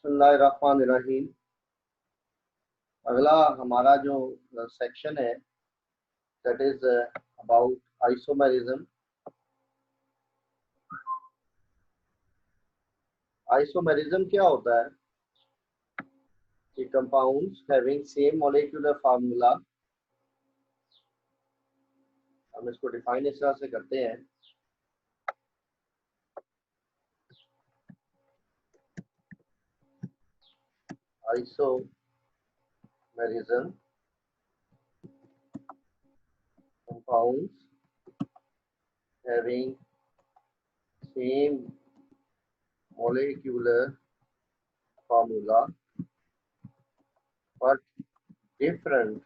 बिस्मिल्लाहिर्रहमानिर्रहीम। अगला हमारा जो सेक्शन है that is about isomerism. Isomerism क्या होता है कि compounds having same molecular formula, हम इसको डिफाइन इस तरह से करते हैं। Isomerism compounds having same molecular formula but different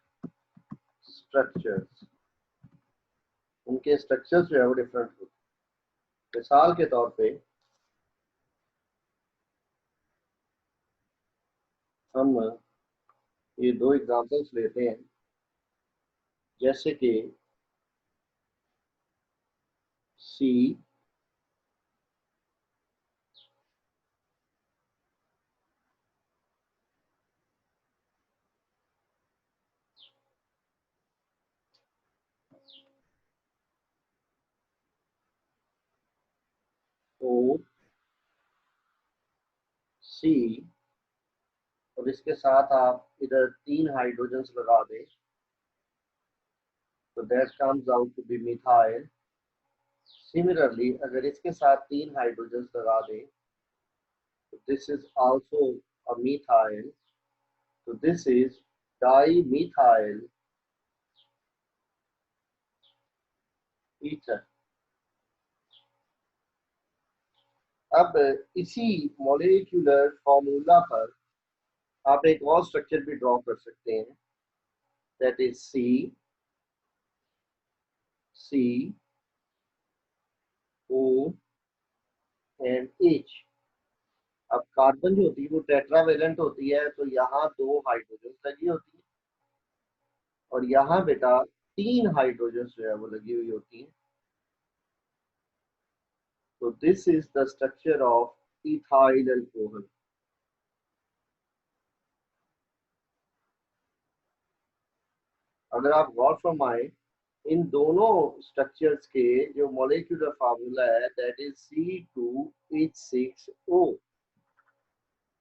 structures, उनके स्ट्रक्चर्स जो है वो डिफरेंट होते हैं। मिसाल के तौर पे हम ये दो एग्जांपल्स लेते हैं, जैसे कि सी ओ सी और इसके साथ आप इधर 3 हाइड्रोजन्स लगा दें तो that comes out to be methyl. Similarly अगर इसके साथ 3 हाइड्रोजन्स लगा दें तो this is also a methyl, तो दिस इज डाइमिथाइल ईथर। अब इसी मॉलिक्यूलर फॉर्मूला पर आप एक और स्ट्रक्चर भी ड्रॉ कर सकते हैं, that is C O and H. अब कार्बन जो होती है वो टेट्रावेलेंट होती है, तो यहाँ 2 हाइड्रोजन लगी होती है और यहाँ बेटा 3 हाइड्रोजन जो है वो लगी हुई होती है। तो this is the structure of ethyl alcohol. अगर आप गौर फरमाएं इन दोनों स्ट्रक्चर्स के जो मॉलिक्यूलर फार्मूला है दैट इज C2H6O,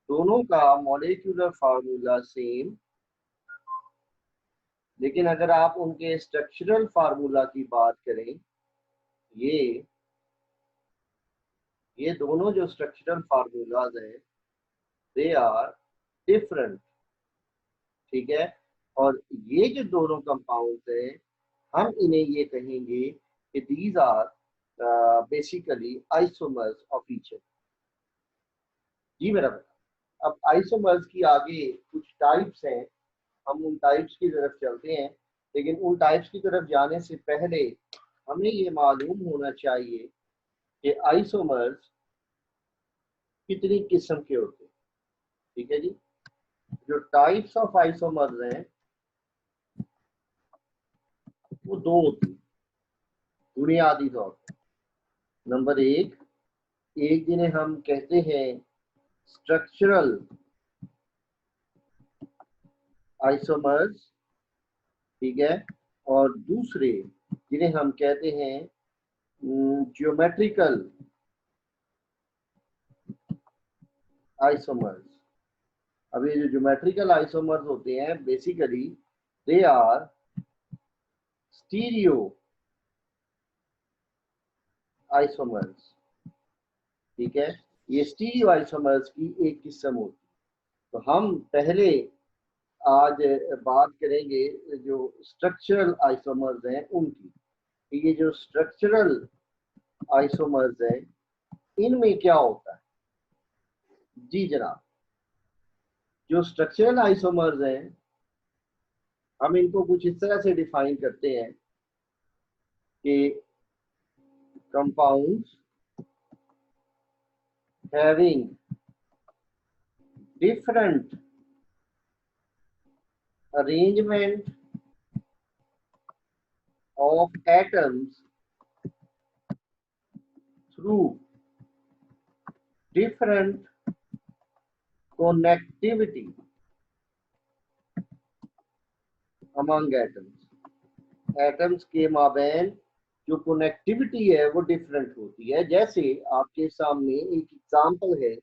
दोनों का मॉलिक्यूलर फार्मूला सेम, लेकिन अगर आप उनके स्ट्रक्चरल फार्मूला की बात करें, ये दोनों जो स्ट्रक्चरल फार्मूलाज हैं दे आर डिफरेंट, ठीक है। और ये जो दोनों कंपाउंड्स हैं हम इन्हें ये कहेंगे कि these are basically isomers of each other. जी मेरा बेटा, अब आइसोमर्स की आगे कुछ टाइप्स हैं, हम उन टाइप्स की तरफ चलते हैं, लेकिन उन टाइप्स की तरफ जाने से पहले हमें ये मालूम होना चाहिए कि आइसोमर्स कितनी किस्म के होते हैं, ठीक है जी। जो टाइप्स ऑफ आइसोमर्स हैं वो 2 होती हैं बुनियादी तौर पर। नंबर एक जिन्हें हम कहते हैं स्ट्रक्चरल आइसोमर्स, ठीक है, और दूसरे जिन्हें हम कहते हैं ज्योमेट्रिकल आइसोमर्स। अब ये जो ज्योमेट्रिकल आइसोमर्स होते हैं basically they are stereo isomers, ठीक है। ये स्टीरियो आइसोमर्स की एक किस्म होती है। तो हम पहले आज बात करेंगे जो स्ट्रक्चरल आइसोमर्स हैं उनकी। ये जो स्ट्रक्चरल आइसोमर्स हैं इनमें क्या होता है? जी जनाब, जो स्ट्रक्चरल आइसोमर्स हैं हम इनको कुछ इस तरह से डिफाइन करते हैं कि compounds having different arrangement of atoms through different connectivity among atoms के माबैन जो कनेक्टिविटी है वो डिफरेंट होती है। जैसे आपके सामने एक एग्जांपल है,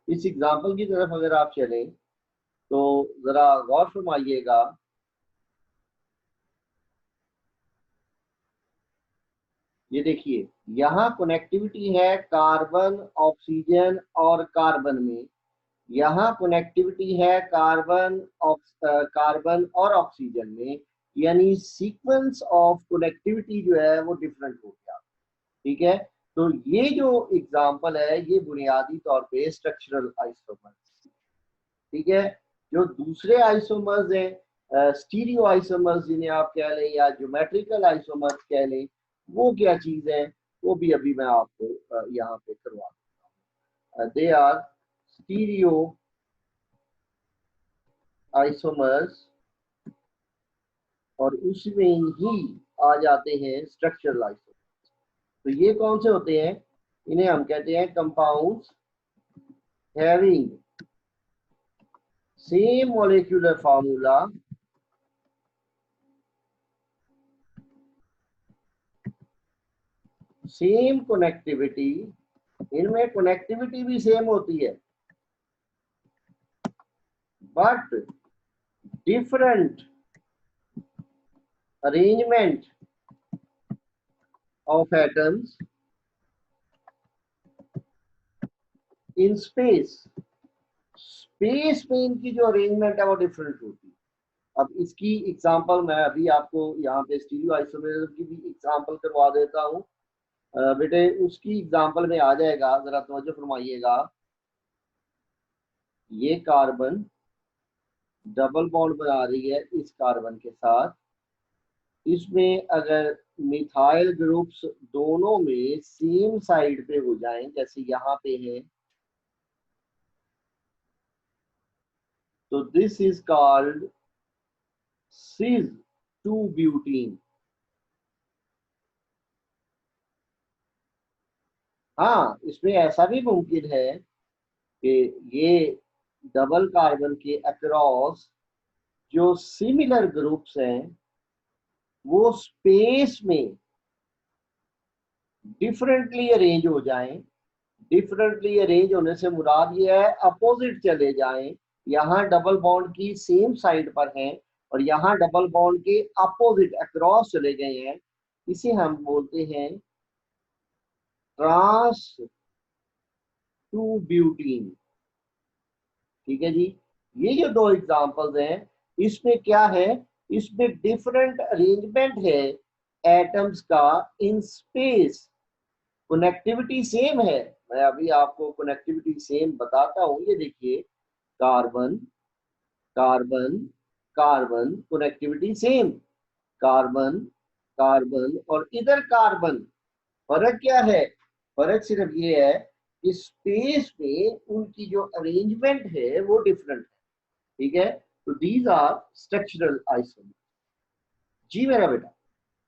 इस एग्जांपल की तरफ अगर आप चलें तो जरा गौर फरमाइएगा। ये देखिए, यहाँ कनेक्टिविटी है कार्बन ऑक्सीजन और कार्बन में, यहाँ कनेक्टिविटी है कार्बन और ऑक्सीजन में, यानी सीक्वेंस ऑफ कनेक्टिविटी जो है वो डिफरेंट हो गया। ठीक है, तो ये जो एग्जांपल है ये बुनियादी तौर पे स्ट्रक्चरल आइसोमर्स। ठीक है, जो दूसरे आइसोमर्स हैं, स्टीरियो आइसोमर्स जिन्हें आप कह लें या ज्योमेट्रिकल आइसोमर्स कह लें, वो क्या चीज है वो भी अभी मैं आपको यहाँ पे करवा दूंगा। दे आर स्टीरियो आइसोमर्स और उसमें ही आ जाते हैं स्ट्रक्चरल आइसोमर्स। तो ये कौन से होते हैं? इन्हें हम कहते हैं compounds having same molecular formula same connectivity, इनमें कनेक्टिविटी भी सेम होती है but different arrangement of atoms in space. Space में इनकी जो अरेंजमेंट है वो डिफरेंट होती है। अब इसकी एग्जांपल मैं अभी आपको यहाँ पे स्टीरियो आइसोमरिज्म की भी एग्जांपल करवा देता हूँ। बेटे उसकी एग्जांपल में आ जाएगा, जरा तवज्जो फरमाइएगा। ये कार्बन डबल बॉन्ड बना रही है इस कार्बन के साथ, इसमें अगर मिथाइल ग्रुप्स दोनों में सेम साइड पे हो जाएं, जैसे यहाँ पे है, तो this is called cis 2 butene. हाँ, इसमें ऐसा भी मुमकिन है कि ये डबल कार्बन के अक्रॉस जो सिमिलर ग्रुप्स हैं वो स्पेस में डिफरेंटली अरेंज हो जाएं। डिफरेंटली अरेंज होने से मुराद ये है अपोजिट चले जाएं। यहाँ डबल बॉन्ड की सेम साइड पर हैं और यहाँ डबल बॉन्ड के अपोजिट अक्रॉस चले गए हैं। इसे हम बोलते हैं ट्रांस टू ब्यूटीन। ठीक है जी, ये जो दो एग्जांपल्स हैं इसमें क्या है, इसमें डिफरेंट अरेंजमेंट है एटम्स का इन स्पेस। कनेक्टिविटी सेम है, मैं अभी आपको कनेक्टिविटी सेम बताता हूं। ये देखिए, carbon carbon carbon connectivity same, carbon carbon और इधर कार्बन। फर्क क्या है? फर्क सिर्फ ये है कि स्पेस में उनकी जो अरेंजमेंट है वो डिफरेंट है। ठीक है, तो दीज आर स्ट्रक्चरल आइसोमर्स। जी मेरा बेटा,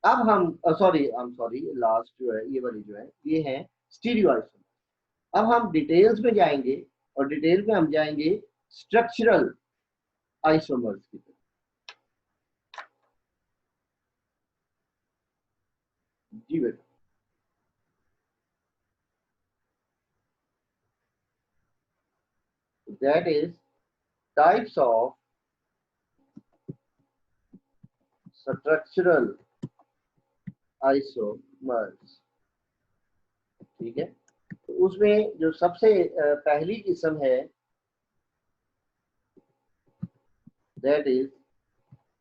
अब हम sorry I am sorry, last जो है ये वाली जो है ये है स्टीरियो आइसोमर्स। अब हम डिटेल्स में जाएंगे और डिटेल में हम जाएंगे स्ट्रक्चरल आइसोमर्स की तरफ। जी बेटा, that is types of structural isomers. ठीक है, तो उसमें जो सबसे पहली किस्म है दैट इज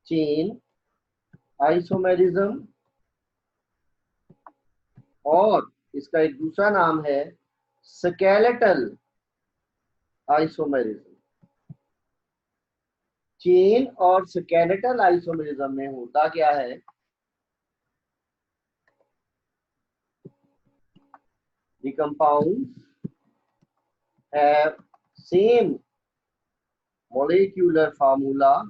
चेन आइसोमेरिज्म, और इसका एक दूसरा नाम है स्केलेटल आइसोमेरिज्म। चेन और स्केलेटल आइसोमेरिज्म में होता क्या है, the compounds have same molecular formula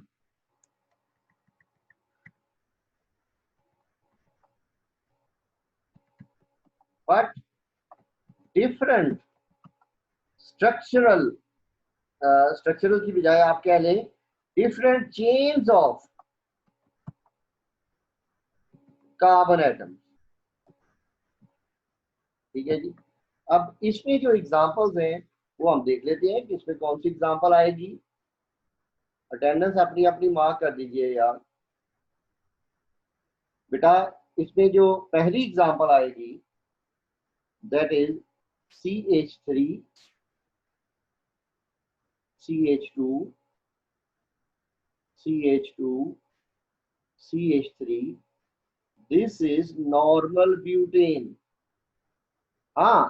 but different structural structural की बजाय आप क्या लें, different chains of carbon atom. ठीक है जी। अब इसमें जो एग्जांपल्स हैं वो हम देख लेते हैं कि इसमें कौन सी एग्जांपल आएगी। अटेंडेंस अपनी अपनी मार्क कर दीजिए यार बेटा। इसमें जो पहली एग्जांपल आएगी that is CH3 CH2 CH2 CH3, this is normal butane. हाँ,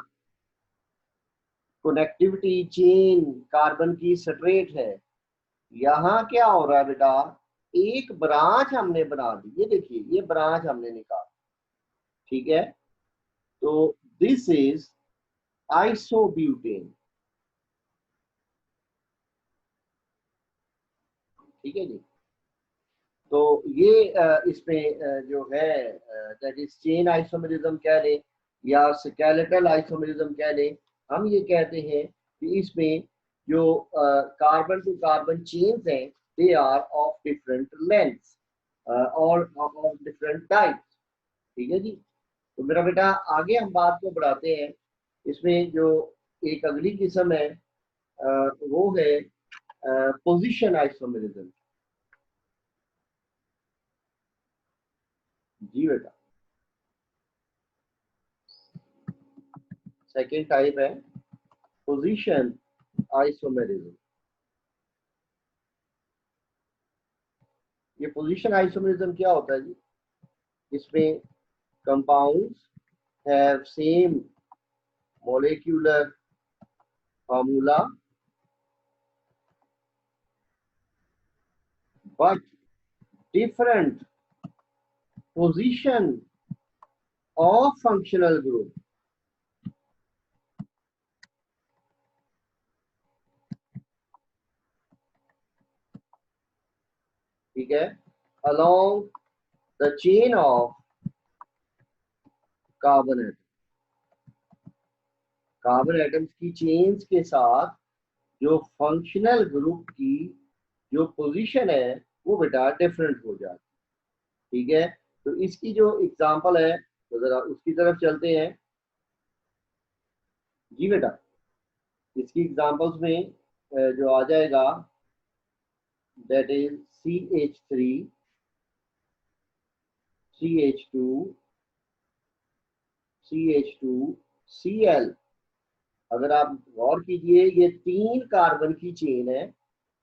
कनेक्टिविटी चेन कार्बन की स्ट्रेट है। यहाँ क्या हो रहा है बेटा, एक ब्रांच हमने बना दी, ये देखिए ये ब्रांच हमने निकाला। ठीक है, तो दिस इज आइसोब्यूटेन। ठीक है जी। तो ये इसमें जो है दैट इज चेन आइसोमेरिज्म कह लें या स्केलेटल आइसोमेरिज्म कह लें। हम ये कहते हैं कि इसमें जो कार्बन टू कार्बन चेन्स हैं they are of different lengths और ऑफ डिफरेंट टाइप्स। ठीक है जी। तो मेरा बेटा आगे हम बात को बढ़ाते हैं। इसमें जो एक अगली किस्म है वो है पोजीशन आइसोमेरिज्म। जी बेटा, सेकेंड टाइप है पोजीशन आइसोमेरिज्म। ये पोजीशन आइसोमेरिज्म क्या होता है जी, इसमें compounds have same molecular formula but different position of functional group। ठीक है, along the chain of carbon atom. Carbon atoms की चेन्स के साथ जो फंक्शनल ग्रुप की जो पोजीशन है वो बेटा डिफरेंट हो जाती है। ठीक है, तो इसकी जो एग्जांपल है तो जरा उसकी तरफ चलते हैं। जी बेटा, इसकी एग्जांपल्स में जो आ जाएगा that is CH3 CH2 CH2 Cl। अगर आप गौर कीजिए ये 3 कार्बन की चेन है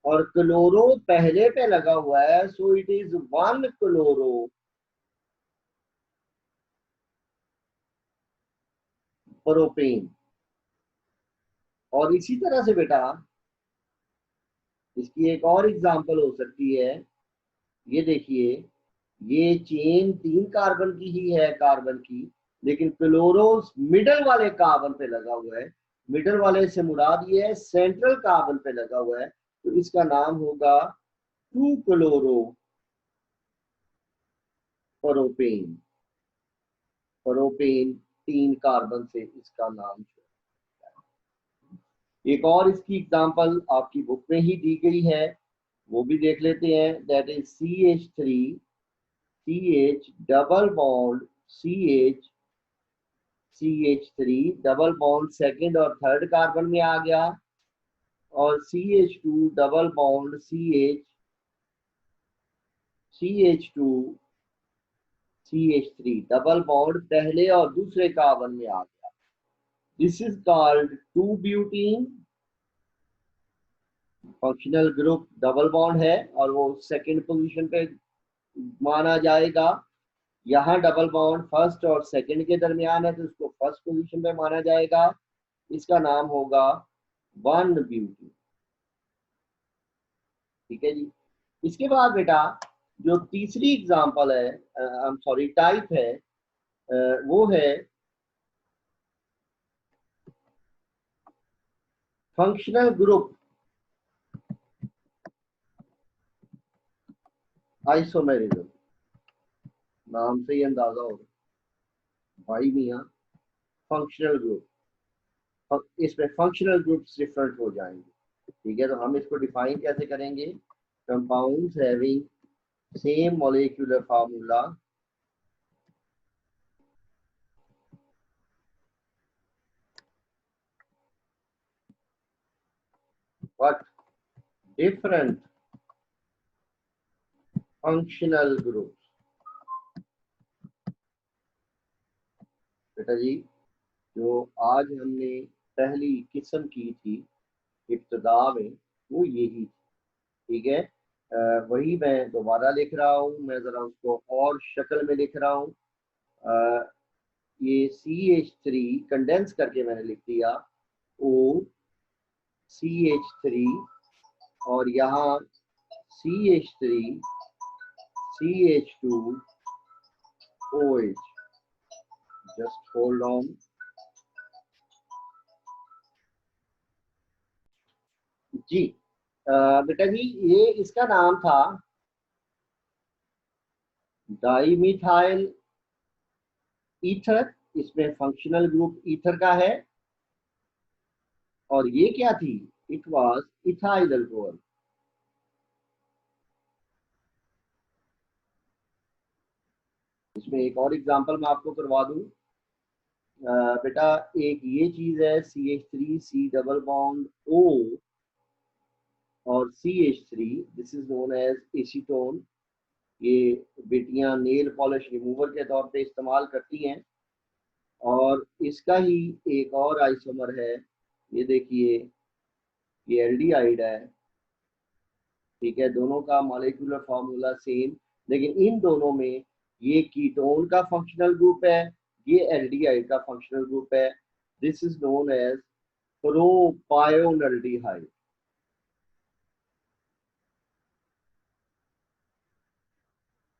और क्लोरो पहले पे लगा हुआ है, so it is 1 chloro propane. और इसी तरह से बेटा इसकी एक और एग्जांपल हो सकती है। ये देखिए, ये चेन 3 कार्बन की ही है कार्बन की, लेकिन क्लोरो मिडल वाले कार्बन पे लगा हुआ है। मिडल वाले से मुराद ये है सेंट्रल कार्बन पे लगा हुआ है, तो इसका नाम होगा 2 क्लोरो प्रोपेन। प्रोपेन 3 कार्बन से इसका नाम। एक और इसकी एग्जांपल आपकी बुक में ही दी गई है, वो भी देख लेते हैं। That is CH3 CH double bond CH CH3 double bond second और थर्ड कार्बन में आ गया, और CH2 double bond CH CH2 CH3 double bond पहले और दूसरे कार्बन में आ गया। This is called 2 butene. Functional group double bond है और वो सेकंड पोजीशन पे माना जाएगा। यहाँ डबल बॉन्ड फर्स्ट और सेकंड के दरमियान है तो उसको फर्स्ट पोजीशन पे माना जाएगा। इसका नाम होगा 1 ब्यूटी। ठीक है जी। इसके बाद बेटा जो तीसरी एग्जांपल है, आई एम सॉरी टाइप है, वो है फंक्शनल ग्रुप आइसोमेरिज्म। नाम से ही अंदाजा होगा भाई मियाँ, फंक्शनल ग्रुप, इसमें फंक्शनल ग्रुप्स डिफरेंट हो जाएंगे। ठीक है, तो हम इसको डिफाइन कैसे करेंगे? Compounds having same molecular formula but different functional group. बेटा जी, जो आज हमने पहली किस्म की थी इब्तदा में, वो यही थी। ठीक है, वही मैं दोबारा लिख रहा हूँ, मैं ज़रा उसको और शक्ल में लिख रहा हूँ। ये CH3 कंडेंस करके मैंने लिख दिया OCH3, और यहाँ CH3 CH2OH। Just hold on. जी बेटा जी, ये इसका नाम था डाईमिथाइल ईथर। इसमें फंक्शनल ग्रुप ईथर का है। और ये क्या थी? It was ethyl alcohol. इसमें एक और एग्जांपल मैं आपको करवा दूं। बेटा, एक ये चीज है CH3 C double bond O और CH3, this is known as acetone. ये बेटियां नेल पॉलिश रिमूवर के तौर पे इस्तेमाल करती हैं। और इसका ही एक और आइसोमर है, ये देखिए, ये एल्डिहाइड है। ठीक है, दोनों का मॉलिक्यूलर फार्मूला सेम, लेकिन इन दोनों में ये कीटोन का फंक्शनल ग्रुप है, ये एल्डिहाइड का फंक्शनल ग्रुप है। This is known as propionaldehyde.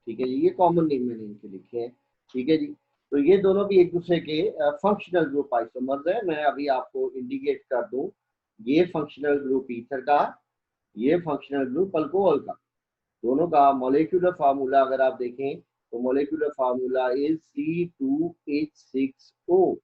ठीक है जी, ये कॉमन नेम मैंने इनके लिखे हैं। ठीक है जी, तो ये दोनों भी एक दूसरे के फंक्शनल ग्रुप आइसोमर्स है। मैं अभी आपको इंडिकेट कर दूं, ये फंक्शनल ग्रुप ईथर का, ये फंक्शनल ग्रुप अल्कोहल का। दोनों का मॉलिक्यूलर फार्मूला अगर आप देखें तो molecular formula is C2H6O।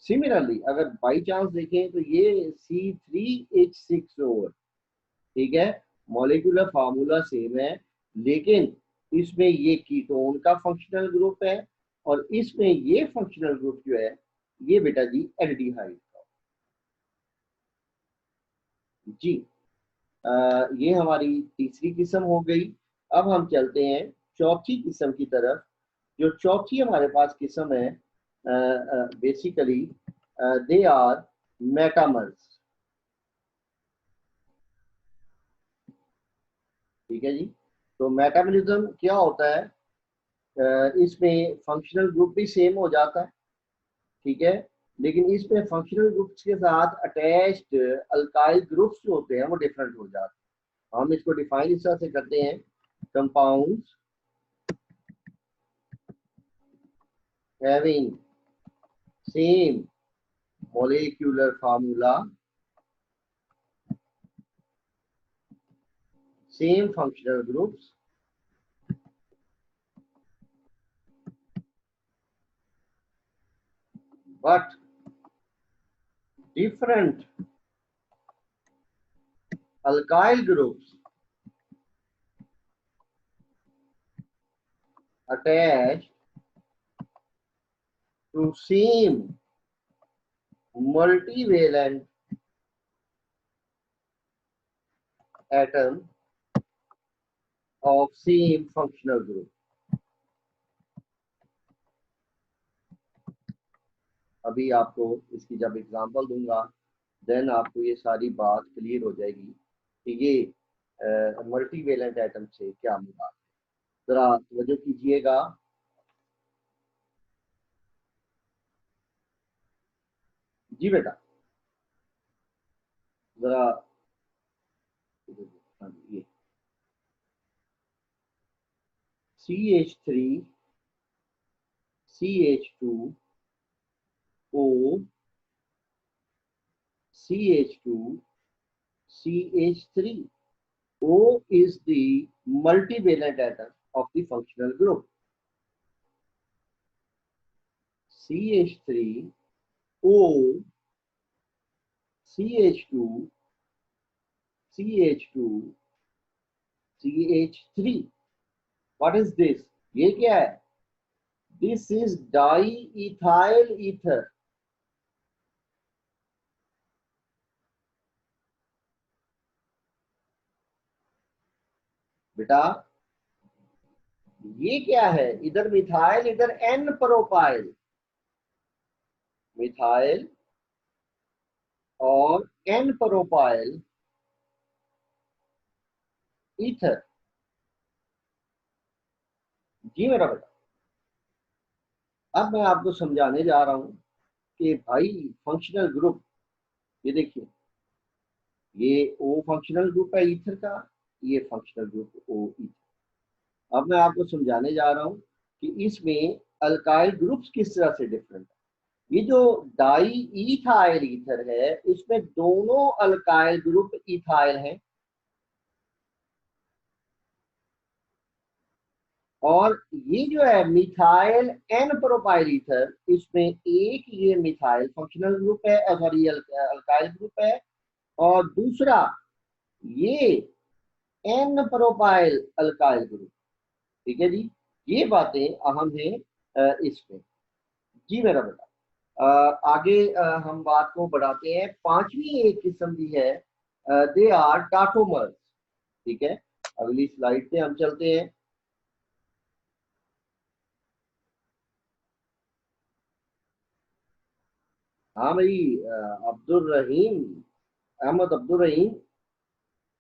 Similarly अगर बाई चांस देखें तो ये C3H6O है। ठीक है, मॉलिक्यूलर फार्मूला सेम है, लेकिन इसमें ये कीटोन का फंक्शनल ग्रुप है, और इसमें ये फंक्शनल ग्रुप जो है, ये बेटा जी एल्डिहाइड का। जी ये हमारी तीसरी किस्म हो गई। अब हम चलते हैं चौथी किस्म की तरफ। जो चौथी हमारे पास किस्म है, बेसिकली दे आर मेटामर्स। ठीक है जी, तो मेटाबॉलिज्म क्या होता है? इसमें फंक्शनल ग्रुप भी सेम हो जाता है। ठीक है, लेकिन इसमें फंक्शनल ग्रुप्स के साथ अटैच्ड अल्काइल ग्रुप्स जो होते हैं वो डिफरेंट हो जाते हैं। हम इसको डिफाइन इस तरह से करते हैं, compounds having same molecular formula, same functional groups, but different alkyl groups attached to same multivalent atom of same functional group। अभी आपको इसकी जब एग्जांपल दूंगा, देन आपको ये सारी बात क्लियर हो जाएगी कि ये मल्टीवेलेंट एटम से क्या मुराद है। जरा तवज्जो कीजिएगा। जी बेटा, जरा ये CH3 CH2O CH2 CH3। O is the multivalent atom of the functional group. CH3O CH2 CH2 CH3, what is this? ये क्या है? This is di ethyl ether. बेटा ये क्या है? इधर मिथाइल, इधर एन प्रोपाइल, मिथाइल और एन प्रोपाइल ईथर। जी मेरा बेटा, अब मैं आपको समझाने जा रहा हूं कि भाई फंक्शनल ग्रुप, ये देखिए, ये ओ फंक्शनल ग्रुप है ईथर का, ये फंक्शनल ग्रुप ओ ईथर। अब मैं आपको समझाने जा रहा हूं कि इसमें अल्काइल ग्रुप्स किस तरह से डिफरेंट है। ये जो डाई इथाइल ईथर है, इसमें दोनों अल्काइल ग्रुप इथाइल हैं, और ये जो है मिथाइल एन प्रोपाइल ईथर, इसमें एक ये मिथाइल फंक्शनल ग्रुप है, सॉरी अल्काइल ग्रुप है, और दूसरा ये एन प्रोपाइल अल्काइल ग्रुप। ठीक है जी, ये बातें अहम है इसमें। जी मेरा बेटा, आगे हम बात को बढ़ाते हैं। पांचवी एक किस्म भी है, दे आर टाटोमर्स। ठीक है, अगली स्लाइड पे हम चलते हैं। हाँ भाई, अब्दुल रहीम, अहमद अब्दुल रहीम,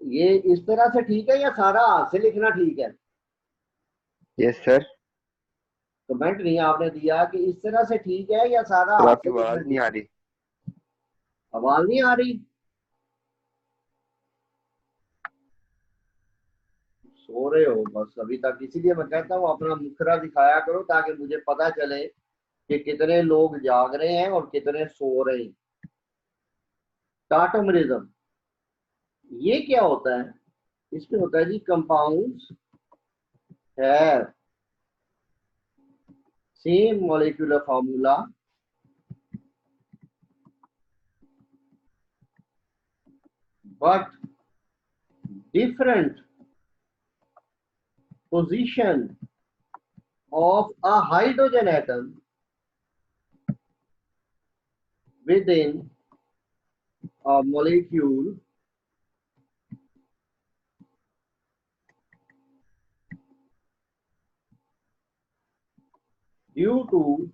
ये इस तरह से ठीक है या सारा हाथ से लिखना ठीक है? Yes sir. कमेंट नहीं आपने दिया कि इस तरह से ठीक है या सारा सर हाथ आपकी से लिखना आवाज नहीं ठीक आ है? रही। आवाज नहीं आ रही? सो रहे हो बस अभी तक, इसीलिए मैं कहता हूँ अपना मुखरा दिखाया करो ताकि मुझे पता चले कि कितने लोग जाग रहे हैं और कितने सो रहे हैं। टाटोमरिज्म ये क्या होता है? इसमें होता है जी, कंपाउंड्स है same molecular formula but different position of a hydrogen atom within a molecule due to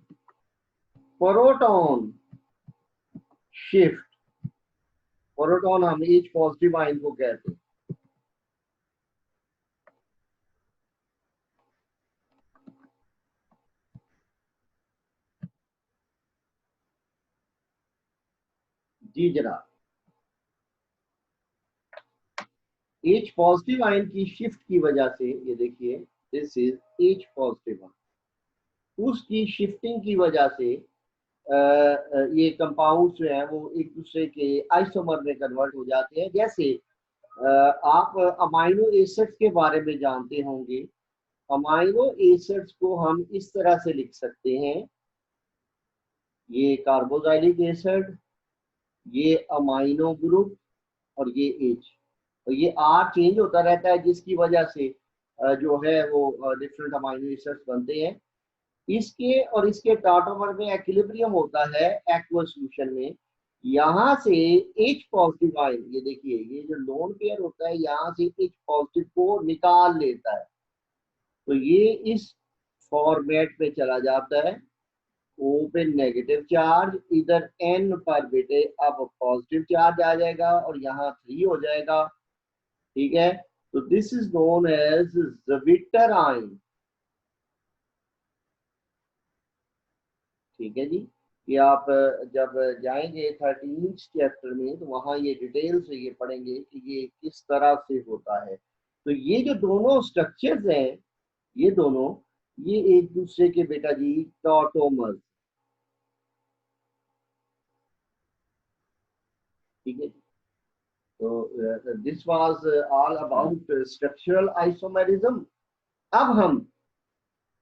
proton shift। Proton हम H पॉजिटिव आयन को कहते हैं। जी जनाब, H पॉजिटिव आयन की शिफ्ट की वजह से, ये देखिए, this is H positive ion, उसकी शिफ्टिंग की वजह से ये कंपाउंड जो है वो एक दूसरे के आइसोमर में कन्वर्ट हो जाते हैं। जैसे आप अमाइनो एसिड्स के बारे में जानते होंगे। अमाइनो एसिड्स को हम इस तरह से लिख सकते हैं, ये कार्बोजाइलिक एसिड, ये अमाइनो ग्रुप, और ये एच, और ये आर चेंज होता रहता है जिसकी वजह से जो है वो डिफरेंट अमाइनो एसिड्स बनते हैं। इसके और इसके टाटोमर में एक्विलिब्रियम होता है एक्वस सोल्यूशन में। यहाँ से H पॉजिटिव आयन, ये देखिए, ये जो लोन पेयर होता है यहाँ से H पॉजिटिव को निकाल लेता है, तो ये इस फॉर्मेट पे चला जाता है। O पे नेगेटिव चार्ज, इधर N पर बेटे अब पॉजिटिव चार्ज आ जाएगा और यहाँ 3 हो जाएगा। ठीक है, तो this is known as zwitter ion. ठीक है जी, कि आप जब जाएंगे 13 चैप्टर में तो वहां ये डिटेल से ये पढ़ेंगे कि ये किस तरह से होता है। तो ये जो दोनों स्ट्रक्चर्स हैं, ये दोनों, ये एक दूसरे के बेटा जी टॉटोमर्स। ठीक है, तो this was all about structural isomerism. अब हम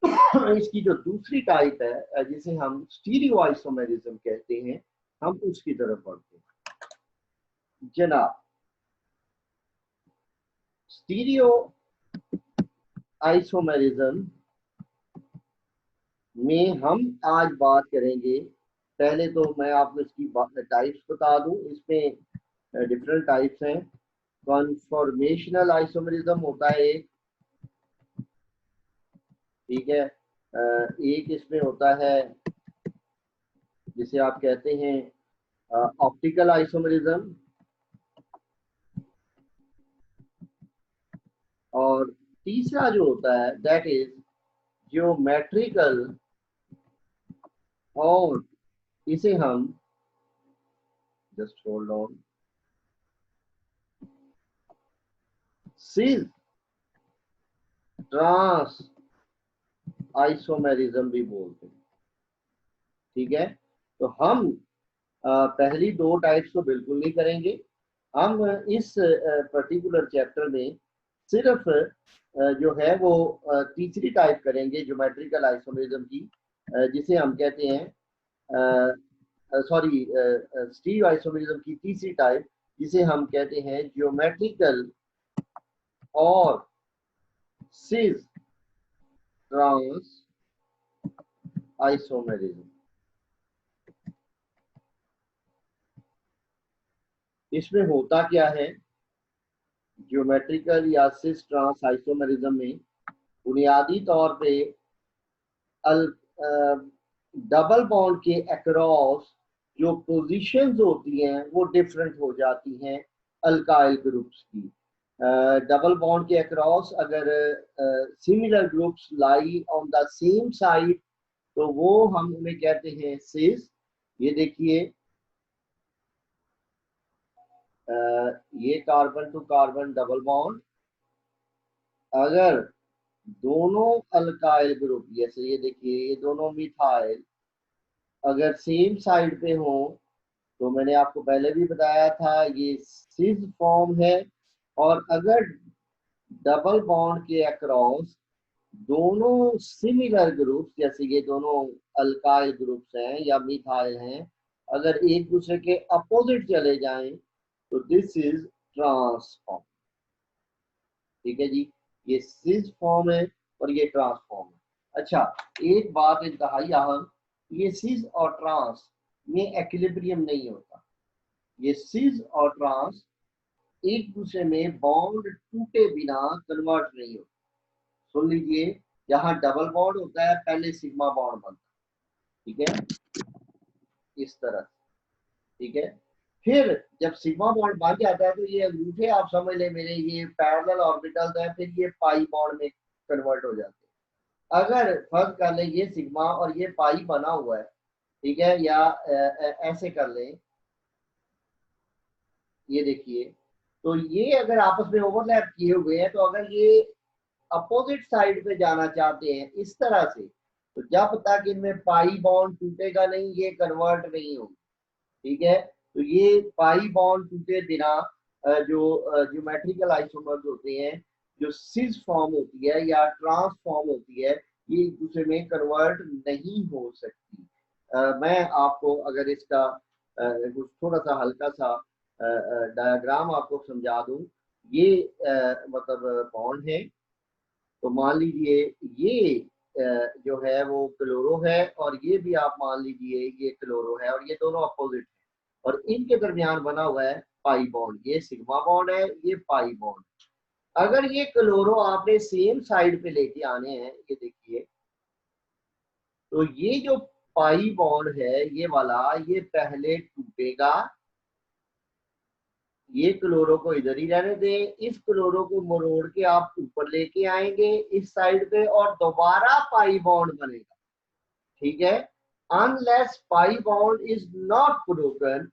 इसकी जो दूसरी टाइप है जिसे हम स्टीरियो आइसोमेरिज्म कहते हैं, हम उसकी तरफ बढ़ते हैं जनाब। स्टीरियो आइसोमेरिज्म में हम आज बात करेंगे। पहले तो मैं आपको इसकी टाइप्स बता दूं। इसमें डिफरेंट टाइप्स हैं। कॉन्फॉर्मेशनल आइसोमेरिज्म होता है एक, ठीक है। एक इसमें होता है जिसे आप कहते हैं ऑप्टिकल आइसोमेरिज्म, और तीसरा जो होता है दैट इज ज्योमेट्रिकल, और इसे हम just hold on cis trans isomerism भी बोलते हैं, ठीक है। तो हम पहली दो टाइप्स को बिल्कुल नहीं करेंगे। हम इस पर्टिकुलर चैप्टर में सिर्फ जो है वो तीसरी टाइप करेंगे ज्योमेट्रिकल आइसोमेरिज्म की, जिसे हम कहते हैं सॉरी स्टीरियो आइसोमेरिज्म की तीसरी टाइप, जिसे हम कहते हैं ज्योमेट्रिकल और सिस ट्रांस आइसोमेरिज्म। इसमें होता क्या है, ज्योमेट्रिकल या सिस ट्रांस आइसोमेरिज्म में बुनियादी तौर पे डबल बॉन्ड के अक्रॉस जो पोजीशंस होती हैं वो डिफरेंट हो जाती हैं अल्काइल ग्रुप्स की। डबल बॉन्ड के अक्रॉस अगर similar groups lie on the same side तो वो हम उन्हें कहते हैं सिस। ये देखिए, ये carbon to carbon double bond, अगर दोनों अल्काइल ग्रुप, जैसे ये देखिए ये दोनों मिथाइल अगर सेम साइड पे हो तो मैंने आपको पहले भी बताया था ये सिस फॉर्म है। और अगर डबल बॉन्ड के अक्रॉस दोनों सिमिलर ग्रुप्स, जैसे ये दोनों अल्काइल ग्रुप्स हैं या मिथाइल हैं, अगर एक दूसरे के अपोजिट चले जाएं तो दिस इज ट्रांस फॉर्म, ठीक है जी। ये सिस फॉर्म है और ये ट्रांस फॉर्म है। अच्छा, एक बात इंतहाई अहम, ये सिस और ट्रांस में एक्विलिब्रियम नहीं होता। ये सिस और ट्रांस एक दूसरे में बॉन्ड टूटे बिना कन्वर्ट नहीं होता। सुन लीजिए, यहाँ डबल बॉन्ड होता है, पहले सिग्मा बॉन्ड बनता है, ठीक है, इस तरह, ठीक है। फिर जब सिग्मा बॉन्ड बन जाता है तो ये अंगूठे आप समझ ले मेरे, ये पैरेलल ऑर्बिटल्स है, फिर ये पाई बॉन्ड में कन्वर्ट हो जाते हैं। अगर फर्ज कर ले ये सिग्मा और ये पाई बना हुआ है, ठीक है, या ऐसे कर ले, ये देखिए, तो ये अगर आपस में ओवरलैप किए हुए हैं तो अगर ये अपोजिट साइड पे जाना चाहते हैं इस तरह से, तो जब तक इनमें पाई बॉन्ड टूटेगा नहीं ये कन्वर्ट नहीं होगा, ठीक है। तो ये पाई बॉन्ड टूटे बिना जो ज्योमेट्रिकल आइसोमर्स होते हैं, जो सिस फॉर्म होती है या ट्रांस फॉर्म होती है, ये एक दूसरे में कन्वर्ट नहीं हो सकती। मैं आपको अगर इसका कुछ थोड़ा सा हल्का सा डायग्राम आपको समझा दूं। ये मतलब बॉन्ड है, तो मान लीजिए ये जो है वो क्लोरो है, और ये भी आप मान लीजिए ये क्लोरो है, और ये दोनों अपोजिट है, और इनके दरमियान बना हुआ है पाई बॉन्ड। ये सिग्मा बॉन्ड है, ये पाई बॉन्ड। अगर ये क्लोरो आपने सेम साइड पे लेके आने हैं, ये देखिए, तो ये जो पाई बॉन्ड है ये वाला, ये पहले टूटेगा, ये क्लोरो को इधर ही रहने दें, इस क्लोरो को मरोड़ के आप ऊपर लेके आएंगे इस साइड पे, और दोबारा पाई बॉन्ड बनेगा, ठीक है। Unless pi bond is not broken,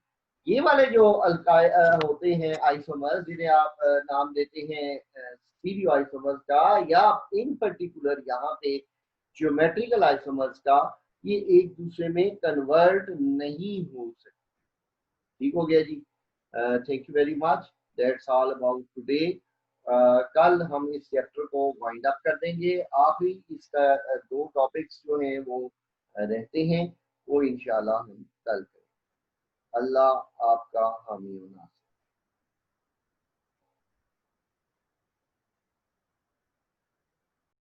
ये वाले जो अल्काइ होते हैं आइसोमर्स, जिन्हें आप नाम देते हैं स्टीरियो आइसोमर्स का, या इन पर्टिकुलर यहाँ पे ज्योमेट्रिकल आइसोमर्स का, ये एक दूसरे में कन्वर्ट नहीं हो सकते। ठीक हो गया जी। Thank you very much, that's all about today. कल हम इस चैप्टर को वाइंड अप कर देंगे। आखिरी इसका दो टॉपिक्स जो हैं वो रहते हैं, वो इंशाल्लाह हम कल करें। अल्लाह आपका हामी और नासिर।